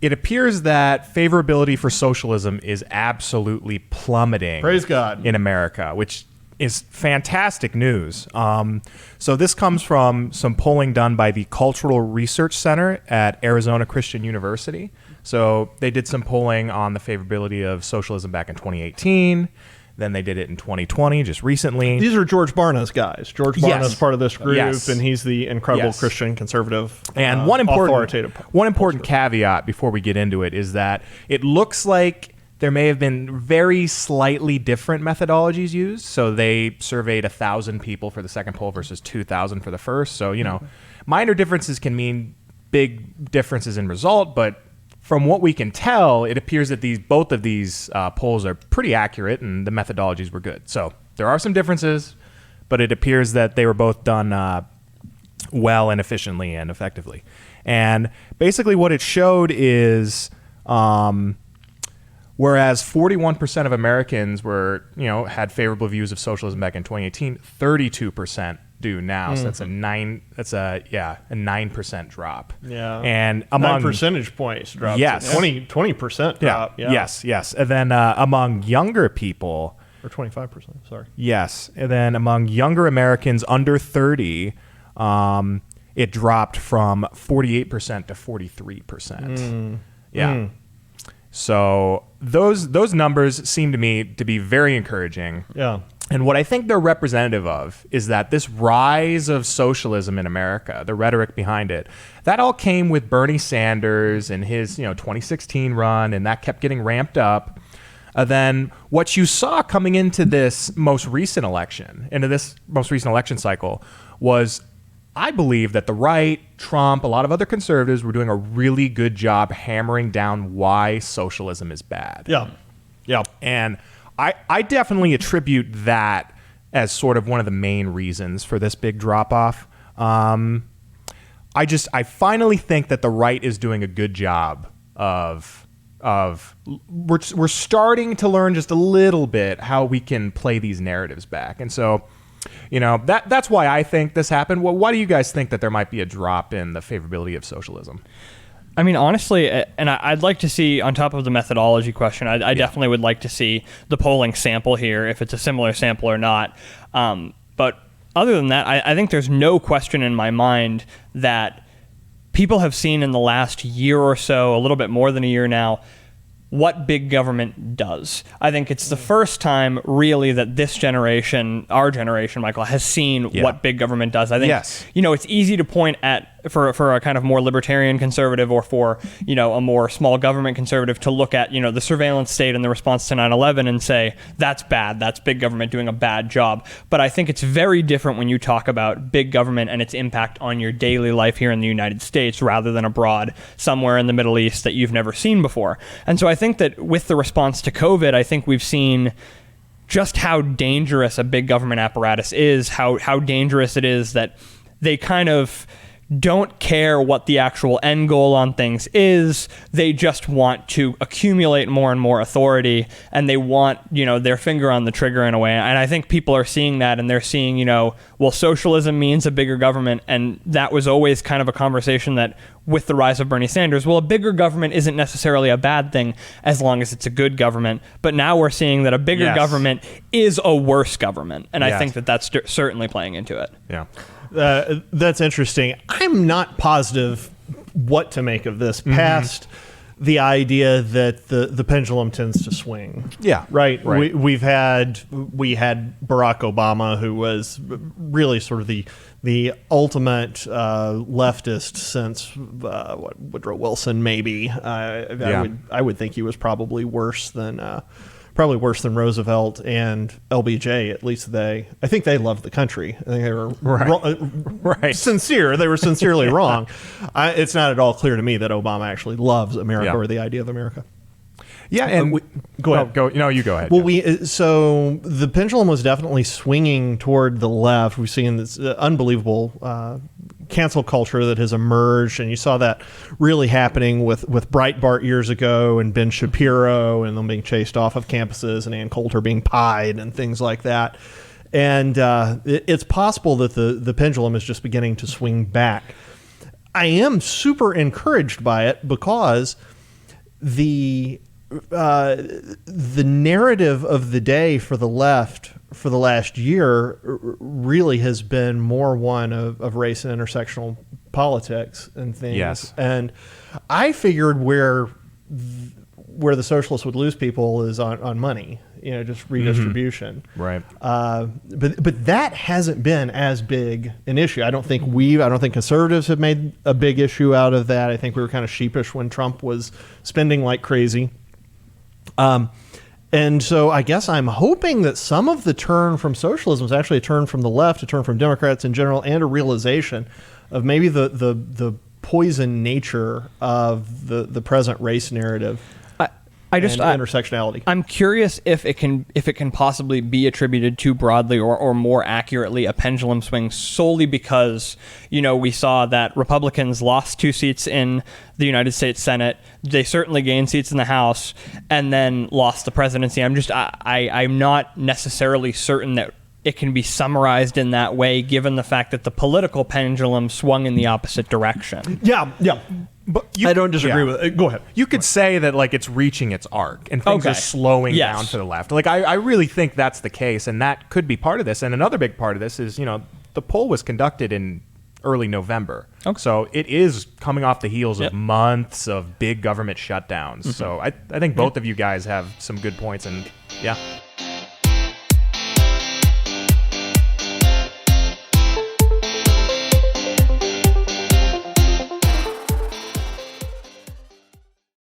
it appears that favorability for socialism is absolutely plummeting. Praise God. In America, which is fantastic news. So this comes from some polling done by the Cultural Research Center at Arizona Christian University. So they did some polling on the favorability of socialism back in 2018. Then they did it in 2020, just recently. These are George Barna's guys. George Barna's Yes. part of this group, Yes. and he's the incredible Yes. Christian conservative And one important authoritative caveat before we get into it is that it looks like there may have been very slightly different methodologies used. So they surveyed 1,000 people for the second poll versus 2,000 for the first. So, minor differences can mean big differences in result, but from what we can tell, it appears that both of these polls are pretty accurate and the methodologies were good. So there are some differences, but it appears that they were both done well and efficiently and effectively. And basically what it showed is whereas 41% of Americans had favorable views of socialism back in 2018, 32% do now. So that's a 9% drop. Yeah. And among 9 percentage points drop. Yes. 20% drop. Yeah. Yes. And then among younger people, or 25%, sorry. yes. And then among younger Americans under 30, it dropped from 48% to 43%. Yeah. So those numbers seem to me to be very encouraging. Yeah. And what I think they're representative of is that this rise of socialism in America, the rhetoric behind it, that all came with Bernie Sanders and his 2016 run, and that kept getting ramped up. Then what you saw coming into this most recent election cycle, was, I believe that the right, Trump, a lot of other conservatives were doing a really good job hammering down why socialism is bad. Yeah. Yeah. And I definitely attribute that as sort of one of the main reasons for this big drop-off. I finally think that the right is doing a good job of we're starting to learn just a little bit how we can play these narratives back. And so, that's why I think this happened. Well, why do you guys think that there might be a drop in the favorability of socialism? I mean, honestly, and I'd like to see, on top of the methodology question, I definitely would like to see the polling sample here, if it's a similar sample or not. But other than that, I think there's no question in my mind that people have seen in the last year or so, a little bit more than a year now, what big government does. I think it's the first time really that this generation, our generation, Michael, has seen what big government does. I think, it's easy to point at, for a kind of more libertarian conservative, or for, a more small government conservative, to look at, the surveillance state and the response to 9/11 and say, that's bad, that's big government doing a bad job. But I think it's very different when you talk about big government and its impact on your daily life here in the United States, rather than abroad, somewhere in the Middle East that you've never seen before. And so I think that with the response to COVID, I think we've seen just how dangerous a big government apparatus is, how dangerous it is that they kind of don't care what the actual end goal on things is. They just want to accumulate more and more authority, and they want, their finger on the trigger in a way. And I think people are seeing that, and they're seeing, well, socialism means a bigger government. And that was always kind of a conversation that, with the rise of Bernie Sanders, well, a bigger government isn't necessarily a bad thing as long as it's a good government. But now we're seeing that a bigger government is a worse government. And I think that that's certainly playing into it. Yeah. That's interesting. I'm not positive what to make of this past the idea that the pendulum tends to swing. Yeah. Right. We had Barack Obama, who was really sort of the ultimate leftist since Woodrow Wilson, maybe. I would think he was probably worse than Roosevelt and LBJ. At least I think they loved the country. I think they were sincere. They were sincerely wrong. It's not at all clear to me that Obama actually loves America or the idea of America. Yeah, and go ahead. You go ahead. Well, so the pendulum was definitely swinging toward the left. We've seen this unbelievable cancel culture that has emerged, and you saw that really happening with Breitbart years ago, and Ben Shapiro, and them being chased off of campuses, and Ann Coulter being pied, and things like that. And it's possible that the pendulum is just beginning to swing back. I am super encouraged by it, because the narrative of the day for the left for the last year really has been more one of race and intersectional politics and things. Yes. And I figured where the socialists would lose people is on money, just redistribution. Right. But that hasn't been as big an issue. I don't think conservatives have made a big issue out of that. I think we were kind of sheepish when Trump was spending like crazy. And so I guess I'm hoping that some of the turn from socialism is actually a turn from the left, a turn from Democrats in general, and a realization of maybe the poison nature of the present race narrative. Intersectionality. I'm curious if it can possibly be attributed too broadly or more accurately a pendulum swing solely because we saw that Republicans lost 2 seats in the United States Senate. They certainly gained seats in the House and then lost the presidency. I'm not necessarily certain that it can be summarized in that way, given the fact that the political pendulum swung in the opposite direction. Yeah. But I don't disagree with it. Go ahead. You could say that it's reaching its arc and things are slowing down to the left. I really think that's the case, and that could be part of this. And another big part of this is, the poll was conducted in early November. Okay. So it is coming off the heels of months of big government shutdowns. Mm-hmm. So I think both of you guys have some good points, and yeah.